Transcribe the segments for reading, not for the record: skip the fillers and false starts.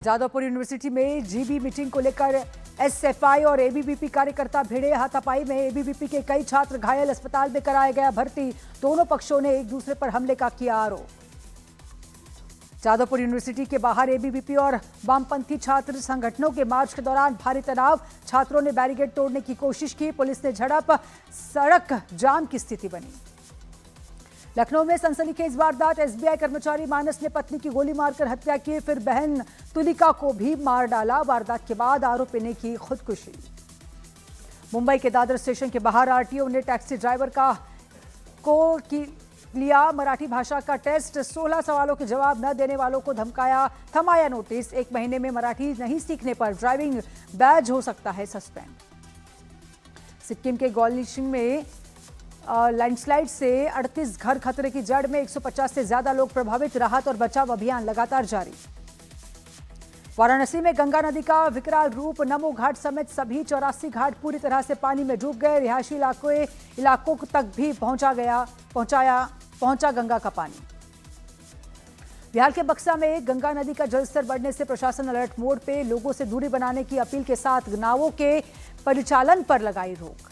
Jadavpur university में GB meeting को लेकर एसएफआई और एबीवीपी कार्यकर्ता भिड़े। हाथापाई में एबीवीपी के कई छात्र घायल, अस्पताल में कराया गया भर्ती। दोनों पक्षों ने एक दूसरे पर हमले का किया आरोप। जादवपुर यूनिवर्सिटी के बाहर एबीवीपी और वामपंथी छात्र संगठनों के मार्च के दौरान भारी तनाव। छात्रों ने बैरिकेड तोड़ने की कोशिश की, पुलिस ने झड़प, सड़क जाम की स्थिति बनी। लखनऊ में सनसनीखेज वारदात। एसबीआई कर्मचारी मानस ने पत्नी की गोली मारकर हत्या की, फिर बहन तुलिका को भी मार डाला। वारदात के बाद आरोपी ने की खुदकुशी। मुंबई के दादर स्टेशन के बाहर आरटीओ ने टैक्सी ड्राइवर लिया मराठी भाषा का टेस्ट। 16 सवालों के जवाब न देने वालों को धमकाया, थमाया नोटिस। 1 महीने में मराठी नहीं सीखने पर ड्राइविंग बैज हो सकता है सस्पेंड। सिक्किम के गौलिशिंग में लैंडस्लाइड से 38 घर खतरे की जड़ में, 150 से ज्यादा लोग प्रभावित। राहत और बचाव अभियान लगातार जारी। वाराणसी में गंगा नदी का विकराल रूप। नमो घाट समेत सभी 84 घाट पूरी तरह से पानी में डूब गए। रिहायशी इलाकों तक भी पहुंचा गंगा का पानी। बिहार के बक्सा में गंगा नदी का जलस्तर बढ़ने से प्रशासन अलर्ट मोड पे। लोगों से दूरी बनाने की अपील के साथ नावों के परिचालन पर लगाई रोक।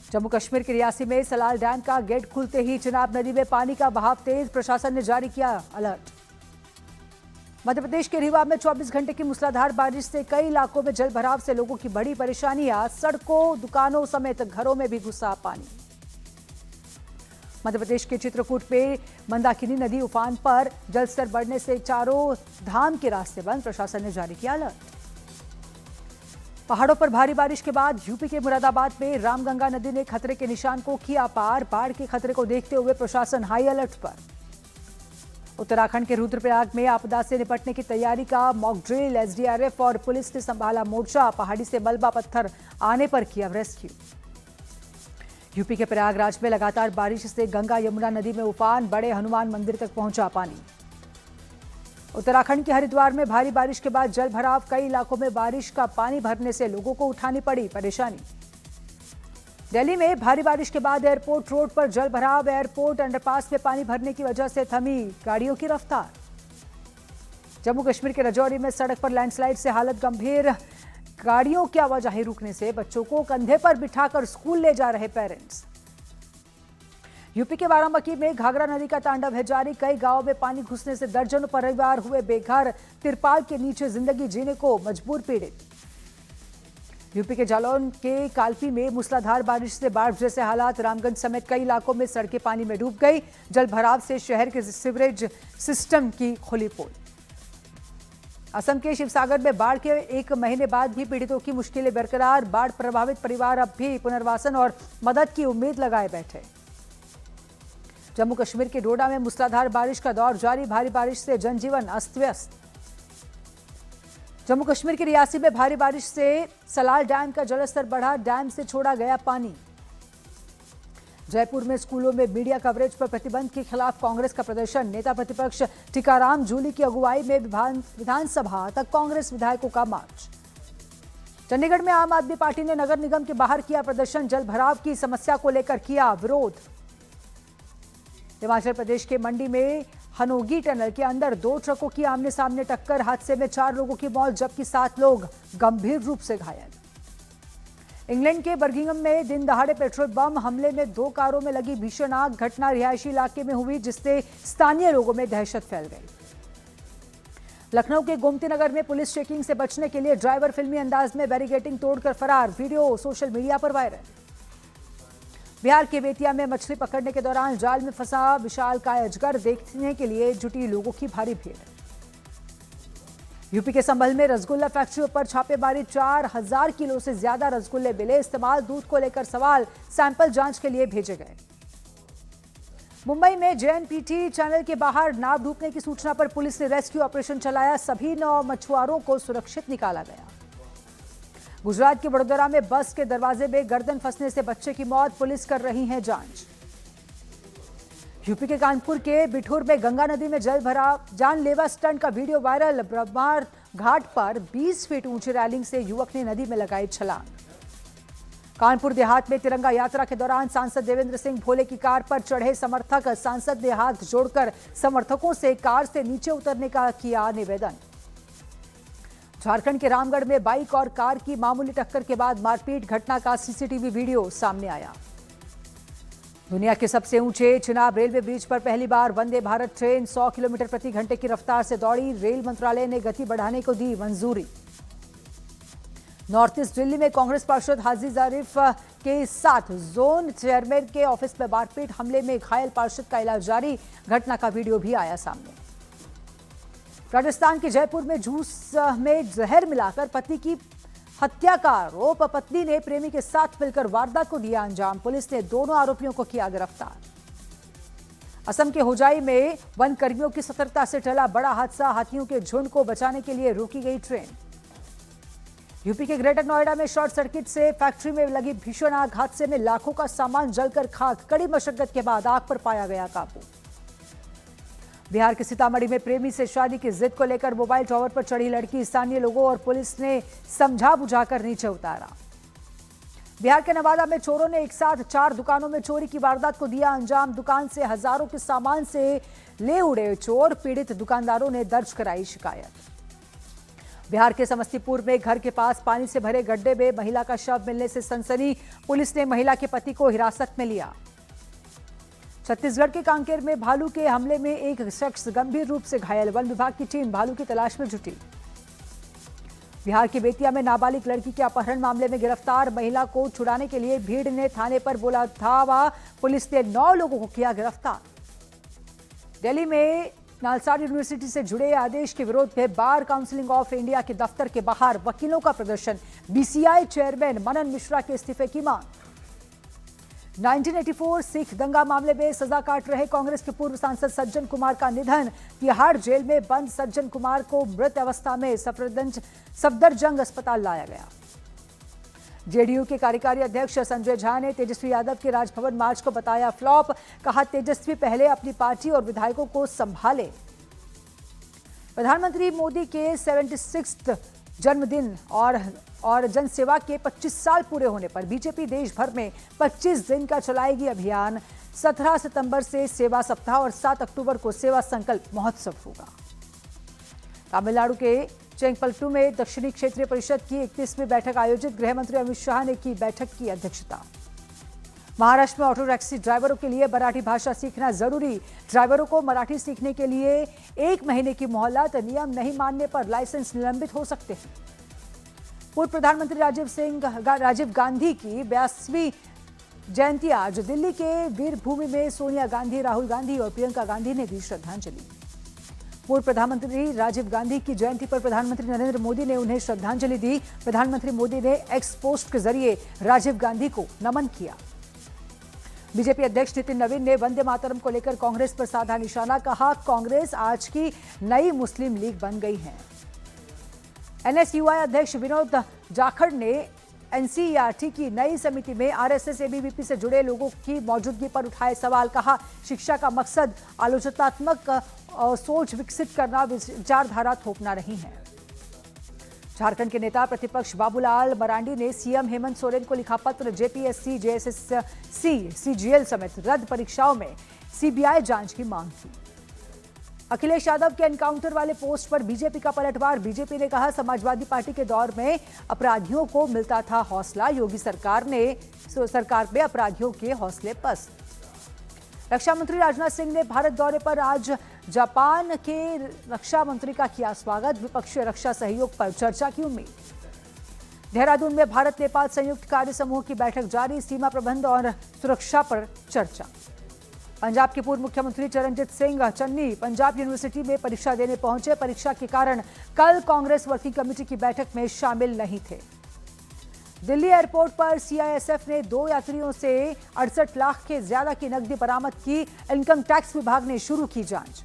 जम्मू कश्मीर के रियासी में सलाल डैम का गेट खुलते ही चिनाब नदी में पानी का बहाव तेज। प्रशासन ने जारी किया अलर्ट। मध्य प्रदेश के रीवा में 24 घंटे की मूसलाधार बारिश से कई इलाकों में जलभराव से लोगों की बड़ी परेशानियां। सड़कों, दुकानों समेत घरों में भी घुसा पानी। मध्य प्रदेश के चित्रकूट में मंदाकिनी नदी उफान पर। जलस्तर बढ़ने से चारों धाम के रास्ते बंद। प्रशासन ने जारी किया अलर्ट। पहाड़ों पर भारी बारिश के बाद यूपी के मुरादाबाद में रामगंगा नदी ने खतरे के निशान को किया पार। बाढ़ के खतरे को देखते हुए प्रशासन हाई अलर्ट पर। उत्तराखंड के रुद्रप्रयाग में आपदा से निपटने की तैयारी का मॉक ड्रिल। एसडीआरएफ और पुलिस ने संभाला मोर्चा। पहाड़ी से मलबा पत्थर आने पर किया रेस्क्यू। यूपी के प्रयागराज में लगातार बारिश से गंगा यमुना नदी में उफान। बड़े हनुमान मंदिर तक पहुंचा पानी। उत्तराखंड के हरिद्वार में भारी बारिश के बाद जल भराव। कई इलाकों में बारिश का पानी भरने से लोगों को उठानी पड़ी परेशानी। दिल्ली में भारी बारिश के बाद एयरपोर्ट रोड पर जल भराव। एयरपोर्ट अंडरपास में पानी भरने की वजह से थमी गाड़ियों की रफ्तार। जम्मू कश्मीर के राजौरी में सड़क पर लैंडस्लाइड से हालत गंभीर। गाड़ियों की आवाजाही रुकने से बच्चों को कंधे पर बिठाकर स्कूल ले जा रहे पेरेंट्स। यूपी के बाराबंकी में घाघरा नदी का तांडव है जारी। कई गांवों में पानी घुसने से दर्जनों परिवार हुए बेघर। तिरपाल के नीचे जिंदगी जीने को मजबूर पीड़ित। यूपी के जालौन के कालपी में मूसलाधार बारिश से बाढ़ जैसे हालात। रामगंज समेत कई इलाकों में सड़कें पानी में डूब गई। जल भराव से शहर के सीवरेज सिस्टम की खुली पोल। असम के शिवसागर में बाढ़ के 1 महीने बाद भी पीड़ितों की मुश्किलें बरकरार। बाढ़ प्रभावित परिवार अब भी पुनर्वासन और मदद की उम्मीद लगाए बैठे। जम्मू कश्मीर के डोडा में मूसलाधार बारिश का दौर जारी। भारी बारिश से जनजीवन अस्त व्यस्त। जम्मू कश्मीर के रियासी में भारी बारिश से सलाल डैम का जलस्तर बढ़ा। डैम से छोड़ा गया पानी। जयपुर में स्कूलों में मीडिया कवरेज पर प्रतिबंध के खिलाफ कांग्रेस का प्रदर्शन। नेता प्रतिपक्ष टीकाराम जूली की अगुवाई में विधानसभा तक कांग्रेस विधायकों का मार्च। चंडीगढ़ में आम आदमी पार्टी ने नगर निगम के बाहर किया प्रदर्शन। जल भराव की समस्या को लेकर किया विरोध। हिमाचल प्रदेश के मंडी में हनोगी टनल के अंदर 2 ट्रकों की आमने सामने टक्कर। हादसे में 4 लोगों की मौत जबकि 7 लोग गंभीर रूप से घायल। इंग्लैंड के बर्मिंघम में दिन दहाड़े पेट्रोल बम हमले में 2 कारों में लगी भीषण आग। घटना रिहायशी इलाके में हुई जिससे स्थानीय लोगों में दहशत फैल गई। लखनऊ के गोमती नगर में पुलिस चेकिंग से बचने के लिए ड्राइवर फिल्मी अंदाज में बैरिकेडिंग तोड़कर फरार। वीडियो सोशल मीडिया पर वायरल। बिहार के बेतिया में मछली पकड़ने के दौरान जाल में फंसा विशालकाय अजगर। देखने के लिए जुटी लोगों की भारी भीड़। यूपी के संभल में रसगुल्ला फैक्ट्रियों पर छापेमारी। 4000 किलो से ज्यादा रसगुल्ले मिले। इस्तेमाल दूध को लेकर सवाल। सैंपल जांच के लिए भेजे गए। मुंबई में जेएनपीटी चैनल के बाहर नाव डूबने की सूचना पर पुलिस ने रेस्क्यू ऑपरेशन चलाया। सभी 9 मछुआरों को सुरक्षित निकाला गया। गुजरात के वडोदरा में बस के दरवाजे में गर्दन फंसने से बच्चे की मौत। पुलिस कर रही है जांच। यूपी के कानपुर के बिठूर में गंगा नदी में जल भरा। जानलेवा स्टंट का वीडियो वायरल। ब्रह्मार घाट पर 20 फीट ऊंची रैलिंग से युवक ने नदी में लगाई छलांग। कानपुर देहात में तिरंगा यात्रा के दौरान सांसद देवेंद्र सिंह भोले की कार पर चढ़े समर्थक। सांसद ने हाथ जोड़कर समर्थकों से कार से नीचे उतरने का किया निवेदन। झारखंड के रामगढ़ में बाइक और कार की मामूली टक्कर के बाद मारपीट घटना का सीसीटीवी वीडियो सामने आया। दुनिया के सबसे ऊंचे चिनाब रेलवे ब्रिज पर पहली बार वंदे भारत ट्रेन 100 किलोमीटर प्रति घंटे की रफ्तार से दौड़ी। रेल मंत्रालय ने गति बढ़ाने को दी मंजूरी। नॉर्थ ईस्ट दिल्ली में कांग्रेस पार्षद हाजी जारिफ के साथ जोन चेयरमैन के ऑफिस में मारपीट हमले में घायल पार्षद का इलाज जारी। घटना का वीडियो भी आया सामने। राजस्थान के जयपुर में जूस में जहर मिलाकर पति की हत्या का आरोप। पत्नी ने प्रेमी के साथ मिलकर वारदात को दिया अंजाम। पुलिस ने दोनों आरोपियों को किया गिरफ्तार। असम के होजाई में वन कर्मियों की सतर्कता से टला बड़ा हादसा। हाथियों के झुंड को बचाने के लिए रोकी गई ट्रेन। यूपी के ग्रेटर नोएडा में शॉर्ट सर्किट से फैक्ट्री में लगी भीषण आग। हादसे में लाखों का सामान जलकर खाक। कड़ी मशक्कत के बाद आग पर पाया गया काबू। बिहार के सीतामढ़ी में प्रेमी से शादी की जिद को लेकर मोबाइल टावर पर चढ़ी लड़की। स्थानीय लोगों और पुलिस ने समझा बुझाकर नीचे उतारा। बिहार के नवादा में चोरों ने एक साथ 4 दुकानों में चोरी की वारदात को दिया अंजाम। दुकान से हजारों के सामान से ले उड़े चोर। पीड़ित दुकानदारों ने दर्ज कराई शिकायत। बिहार के समस्तीपुर में घर के पास पानी से भरे गड्ढे में महिला का शव मिलने से सनसनी। पुलिस ने महिला के पति को हिरासत में लिया। छत्तीसगढ़ के कांकेर में भालू के हमले में एक शख्स गंभीर रूप से घायल। वन विभाग की टीम भालू की तलाश में जुटी। बिहार के बेतिया में नाबालिग लड़की के अपहरण मामले में गिरफ्तार। महिला को छुड़ाने के लिए भीड़ ने थाने पर बोला धावा। पुलिस ने 9 लोगों को किया गिरफ्तार। दिल्ली में नालसा यूनिवर्सिटी से जुड़े आदेश के विरोध में बार काउंसिल ऑफ इंडिया के दफ्तर के बाहर वकीलों का प्रदर्शन। बीसीआई चेयरमैन मनन मिश्रा के इस्तीफे की मांग। 1984 सिख दंगा मामले में सजा काट रहे कांग्रेस के पूर्व सांसद सज्जन कुमार का निधन। तिहाड़ जेल में बंद सज्जन कुमार को मृत अवस्था में सफदरजंग अस्पताल लाया गया। जेडीयू के कार्यकारी अध्यक्ष संजय झा ने तेजस्वी यादव के राजभवन मार्च को बताया फ्लॉप। कहा तेजस्वी पहले अपनी पार्टी और विधायकों को संभाले। प्रधानमंत्री मोदी के 76वां जन्मदिन और जनसेवा के 25 साल पूरे होने पर बीजेपी देश भर में 25 दिन का चलाएगी अभियान। 17 सितंबर से सेवा सप्ताह और 7 अक्टूबर को सेवा संकल्प महोत्सव होगा। तमिलनाडु के चेंगपल्टू में दक्षिणी क्षेत्रीय परिषद की 31वीं बैठक आयोजित। गृह मंत्री अमित शाह ने की बैठक की अध्यक्षता। महाराष्ट्र में ऑटो टैक्सी ड्राइवरों के लिए मराठी भाषा सीखना जरूरी। ड्राइवरों को मराठी सीखने के लिए 1 महीने की मोहलत। नियम नहीं मानने पर लाइसेंस निलंबित हो सकते हैं। पूर्व प्रधानमंत्री राजीव गांधी की 82वीं जयंती आज। दिल्ली के वीरभूमि में सोनिया गांधी, राहुल गांधी और प्रियंका गांधी ने दी श्रद्धांजलि। पूर्व प्रधानमंत्री राजीव गांधी की जयंती पर प्रधानमंत्री नरेंद्र मोदी ने उन्हें श्रद्धांजलि दी। प्रधानमंत्री मोदी ने एक्स पोस्ट के जरिए राजीव गांधी को नमन किया। बीजेपी अध्यक्ष नितिन नवीन ने वंदे मातरम को लेकर कांग्रेस पर साधा निशाना। कहा कांग्रेस आज की नई मुस्लिम लीग बन गई है। एनएसयूआई अध्यक्ष विनोद जाखड़ ने एनसीईआरटी की नई समिति में आरएसएस एबीवीपी से जुड़े लोगों की मौजूदगी पर उठाए सवाल। कहा शिक्षा का मकसद आलोचनात्मक सोच विकसित करना, विचारधारा थोपना नहीं है। झारखंड के नेता प्रतिपक्ष बाबूलाल मरांडी ने सीएम हेमंत सोरेन को लिखा पत्र। जेपीएससी, जेएसएससी, सीजीएल समेत रद्द परीक्षाओं में सीबीआई जांच की मांग की। अखिलेश यादव के एनकाउंटर वाले पोस्ट पर बीजेपी का पलटवार। बीजेपी ने कहा समाजवादी पार्टी के दौर में अपराधियों को मिलता था हौसला। योगी सरकार में अपराधियों के हौसले पस्त। रक्षा मंत्री राजनाथ सिंह ने भारत दौरे पर आज जापान के रक्षा मंत्री का किया स्वागत। द्विपक्षीय रक्षा सहयोग पर चर्चा की उम्मीद। देहरादून में भारत नेपाल संयुक्त कार्य समूह की बैठक जारी। सीमा प्रबंध और सुरक्षा पर चर्चा। पंजाब के पूर्व मुख्यमंत्री चरणजीत सिंह चन्नी पंजाब यूनिवर्सिटी में परीक्षा देने पहुंचे। परीक्षा के कारण कल कांग्रेस वर्किंग कमेटी की बैठक में शामिल नहीं थे। दिल्ली एयरपोर्ट पर सीआईएसएफ ने 2 यात्रियों से 68 लाख के ज्यादा की नकदी बरामद की। इनकम टैक्स विभाग ने शुरू की जांच।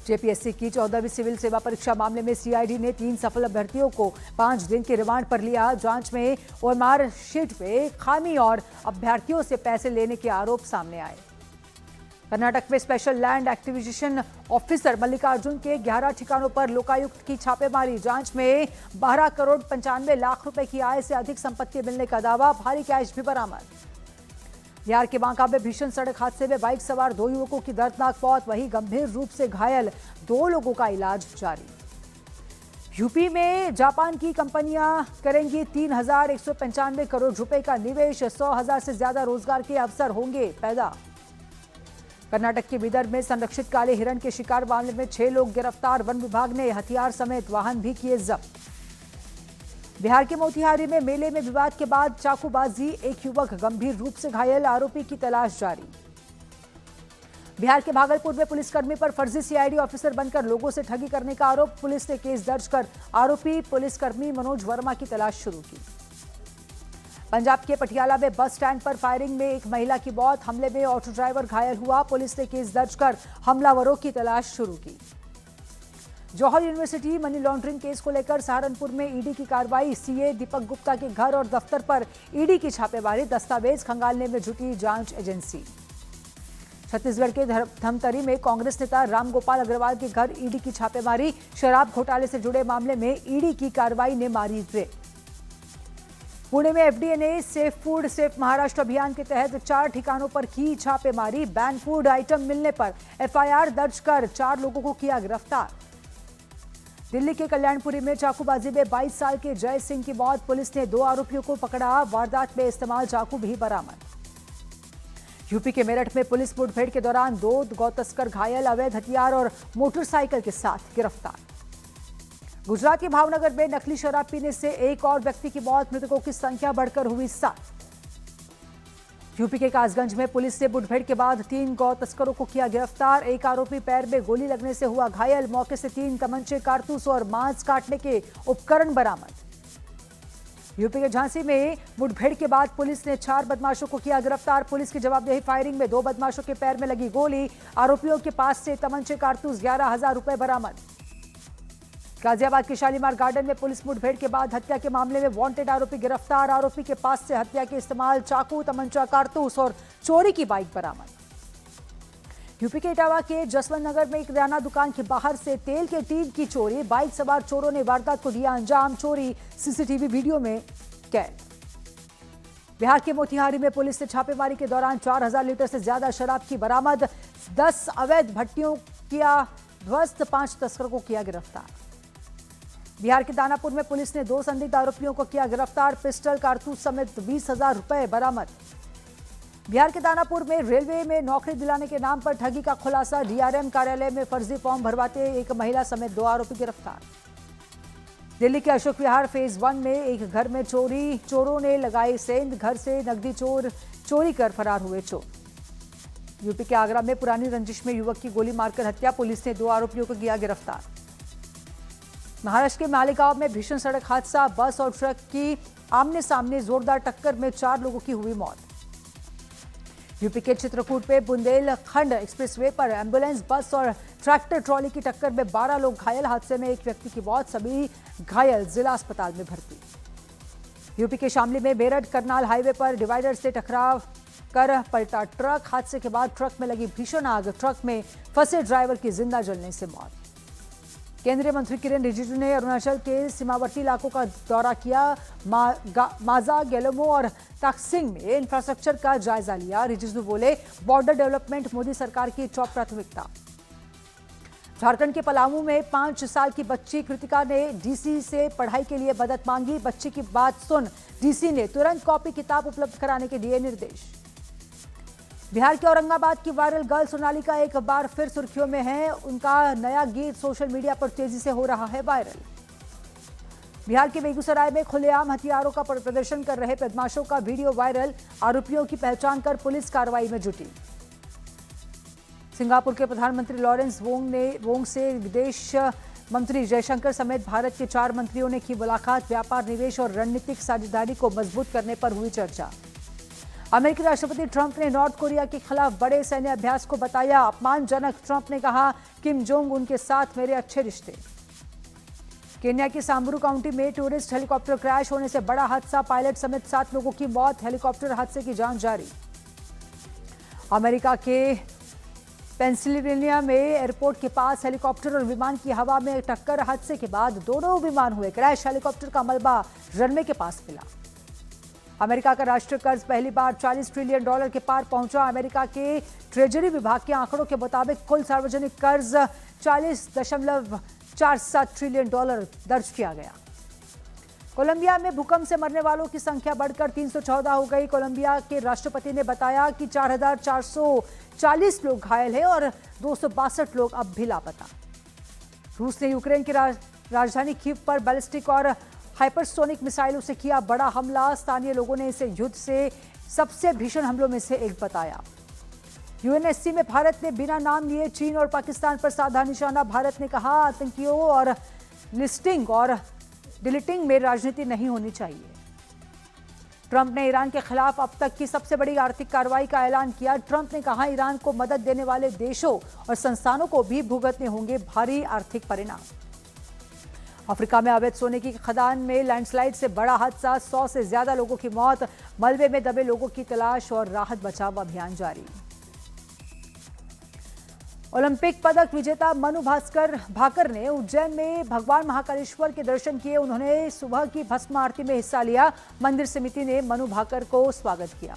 जेपीएससी की 14वीं सिविल सेवा परीक्षा मामले में सीआईडी ने 3 सफल अभ्यर्थियों को 5 दिन के रिमांड पर लिया। जांच में ओएमआर शीट में खामी और अभ्यर्थियों से पैसे लेने के आरोप सामने आए। कर्नाटक में special land acquisition officer Mallikarjun के 11 ठिकानों पर लोकायुक्त की छापेमारी। जांच में 12 करोड़ 95 लाख रुपए की आय से अधिक संपत्ति मिलने का दावा। भारी कैश भी बरामद। बिहार के बांका में भीषण सड़क हादसे में बाइक सवार 2 युवकों की दर्दनाक मौत। वहीं गंभीर रूप से घायल 2 लोगों का इलाज जारी। यूपी में जापान की कंपनियां करेंगी 3,195 करोड़ रुपए का निवेश। 100,000 से ज्यादा रोजगार के अवसर होंगे पैदा। कर्नाटक के बीदर में संरक्षित काले हिरण के शिकार मामले में 6 लोग गिरफ्तार। वन विभाग ने हथियार समेत वाहन भी किए जब्त। बिहार के मोतिहारी में मेले में विवाद के बाद चाकूबाजी, एक युवक गंभीर रूप से घायल। आरोपी की तलाश जारी। बिहार के भागलपुर में पुलिसकर्मी पर फर्जी सीआईडी ऑफिसर बनकर लोगों से ठगी करने का आरोप। पुलिस ने केस दर्ज कर आरोपी पुलिसकर्मी मनोज वर्मा की तलाश शुरू की। पंजाब के पटियाला में बस स्टैंड पर फायरिंग में एक महिला की मौत। हमले में ऑटो ड्राइवर घायल हुआ। पुलिस ने केस दर्ज कर हमलावरों की तलाश शुरू की। जौहर यूनिवर्सिटी मनी लॉन्ड्रिंग केस को लेकर सहारनपुर में ईडी की कार्रवाई। सीए दीपक गुप्ता के घर और दफ्तर पर ईडी की छापेमारी। दस्तावेज खंगालने में जुटी जांच एजेंसी। छत्तीसगढ़ के धमतरी में कांग्रेस नेता रामगोपाल अग्रवाल के घर ईडी की छापेमारी। शराब घोटाले से जुड़े मामले में ईडी की कार्रवाई ने मारी ब्रेक। पुणे में एफडीए ने सेफ फूड सेफ महाराष्ट्र अभियान के तहत 4 ठिकानों पर की छापेमारी। बैन फूड आइटम मिलने पर एफआईआर दर्ज कर 4 लोगों को किया गिरफ्तार। दिल्ली के कल्याणपुरी में चाकूबाजी में 22 साल के जय सिंह की मौत। पुलिस ने 2 आरोपियों को पकड़ा। वारदात में इस्तेमाल चाकू भी बरामद। यूपी के मेरठ में पुलिस मुठभेड़ के दौरान 2 गौ तस्कर घायल। अवैध हथियार और मोटरसाइकिल के साथ गिरफ्तार। गुजरात के भावनगर में नकली शराब पीने से एक और व्यक्ति की मौत। मृतकों की संख्या बढ़कर हुई 7। यूपी के कासगंज में पुलिस ने मुठभेड़ के बाद 3 गौ तस्करों को किया गिरफ्तार। एक आरोपी पैर में गोली लगने से हुआ घायल। मौके से 3 तमंचे, कारतूस और मांस काटने के उपकरण बरामद। यूपी के झांसी में मुठभेड़ के बाद पुलिस ने 4 बदमाशों को किया गिरफ्तार। पुलिस की जवाबदेही फायरिंग में 2 बदमाशों के पैर में लगी गोली। आरोपियों के पास से तमंचे, कारतूस, 11,000 रुपए बरामद। गाजियाबाद के शालीमार गार्डन में पुलिस मुठभेड़ के बाद हत्या के मामले में वांटेड आरोपी गिरफ्तार। आरोपी के पास से हत्या के इस्तेमाल चाकू, तमंचा, कारतूस और चोरी की बाइक बरामद। यूपी के इटावा के जसवंत नगर में एक किराना दुकान के बाहर से तेल के टीन की चोरी। बाइक सवार चोरों ने वारदात को दिया अंजाम। चोरी सीसीटीवी वीडियो में कैद। बिहार के मोतिहारी में पुलिस ने छापेमारी के दौरान 4,000 लीटर से ज्यादा शराब की बरामद। 10 अवैध भट्टियों किया ध्वस्त। 5 तस्करों को किया गिरफ्तार। बिहार के दानापुर में पुलिस ने 2 संदिग्ध आरोपियों को किया गिरफ्तार। पिस्टल, कारतूस समेत 20,000 रुपए बरामद। बिहार के दानापुर में रेलवे में नौकरी दिलाने के नाम पर ठगी का खुलासा। डीआरएम कार्यालय में फर्जी फॉर्म भरवाते एक महिला समेत 2 आरोपी गिरफ्तार। दिल्ली के अशोक विहार फेज 1 में एक घर में चोरी। चोरों ने लगाई सेंध। घर से नकदी चोरी कर फरार हुए चोर। यूपी के आगरा में पुरानी रंजिश में युवक की गोली मारकर हत्या। पुलिस ने 2 आरोपियों को किया गिरफ्तार। महाराष्ट्र के मालेगांव में भीषण सड़क हादसा। बस और ट्रक की आमने सामने जोरदार टक्कर में 4 लोगों की हुई मौत। यूपी के चित्रकूट पे बुंदेलखंड एक्सप्रेसवे पर एम्बुलेंस, बस और ट्रैक्टर ट्रॉली की टक्कर में 12 लोग घायल। हादसे में एक व्यक्ति की मौत। सभी घायल जिला अस्पताल में भर्ती। यूपी के शामली में मेरठ करनाल हाईवे पर डिवाइडर से टकराव कर पलटा ट्रक। हादसे के बाद ट्रक में लगी भीषण आग। ट्रक में फंसे ड्राइवर की जिंदा जलने से मौत। केंद्रीय मंत्री किरेन रिजिजू ने अरुणाचल के सीमावर्ती इलाकों का दौरा किया। माजा, गेलोमो और ताकसिंग में इंफ्रास्ट्रक्चर का जायजा लिया। रिजिजू बोले, बॉर्डर डेवलपमेंट मोदी सरकार की टॉप प्राथमिकता। झारखंड के पलामू में 5 साल की बच्ची कृतिका ने डीसी से पढ़ाई के लिए मदद मांगी। बच्ची की बात सुन डीसी ने तुरंत कॉपी किताब उपलब्ध कराने के दिए निर्देश। बिहार के औरंगाबाद की वायरल गर्ल सोनालिका एक बार फिर सुर्खियों में है। उनका नया गीत सोशल मीडिया पर तेजी से हो रहा है वायरल। बिहार के बेगूसराय में खुलेआम हथियारों का प्रदर्शन कर रहे बदमाशों का वीडियो वायरल। आरोपियों की पहचान कर पुलिस कार्रवाई में जुटी। सिंगापुर के प्रधानमंत्री लॉरेंस वोंग से विदेश मंत्री जयशंकर समेत भारत के 4 मंत्रियों ने की मुलाकात। व्यापार, निवेश और रणनीतिक साझेदारी को मजबूत करने पर हुई चर्चा। अमेरिकी राष्ट्रपति ट्रंप ने नॉर्थ कोरिया के खिलाफ बड़े सैन्य अभ्यास को बताया अपमानजनक। ट्रंप ने कहा, किम जोंग उन के साथ मेरे अच्छे रिश्ते। केन्या की सांबरू काउंटी में टूरिस्ट हेलीकॉप्टर क्रैश होने से बड़ा हादसा। पायलट समेत 7 लोगों की मौत। हेलीकॉप्टर हादसे की जांच जारी। अमेरिका के पेंसिल्वेनिया में एयरपोर्ट के पास हेलीकॉप्टर और विमान की हवा में टक्कर। हादसे के बाद दोनों विमान हुए क्रैश। हेलीकॉप्टर का मलबा रनवे के पास मिला। अमेरिका का राष्ट्रीय कर्ज पहली बार $40 ट्रिलियन के पार पहुंचा। अमेरिका के ट्रेजरी विभाग के आंकड़ों के मुताबिक कुल सार्वजनिक कर्ज $4.7 ट्रिलियन दर्ज किया गया। कोलंबिया में भूकंप से मरने वालों की संख्या बढ़कर 314 हो गई। कोलंबिया के राष्ट्रपति ने बताया कि 4,440 लोग घायल हैं और 262 लोग अब भी लापता। रूस ने यूक्रेन की राजधानी कीव पर बैलिस्टिक और हाइपरसोनिक मिसाइलों से किया बड़ा हमला। स्थानीय लोगों ने इसे युद्ध से सबसे भीषण हमलों में से एक बताया। यूएनएससी में भारत ने बिना नाम लिए चीन और पाकिस्तान पर साधा निशाना। भारत ने कहा, आतंकियों और लिस्टिंग और डिलीटिंग में राजनीति नहीं होनी चाहिए। ट्रंप ने ईरान के खिलाफ अब तक की सबसे बड़ी आर्थिक कार्रवाई का ऐलान किया। ट्रंप ने कहा, ईरान को मदद देने वाले देशों और संस्थानों को भी भुगतने होंगे भारी आर्थिक परिणाम। अफ्रीका में अवैध सोने की खदान में लैंडस्लाइड से बड़ा हादसा, 100 से ज्यादा लोगों की मौत। मलबे में दबे लोगों की तलाश और राहत बचाव अभियान जारी। ओलंपिक पदक विजेता मनु भाकर ने उज्जैन में भगवान महाकालेश्वर के दर्शन किए। उन्होंने सुबह की भस्म आरती में हिस्सा लिया। मंदिर समिति ने मनु भाकर को स्वागत किया।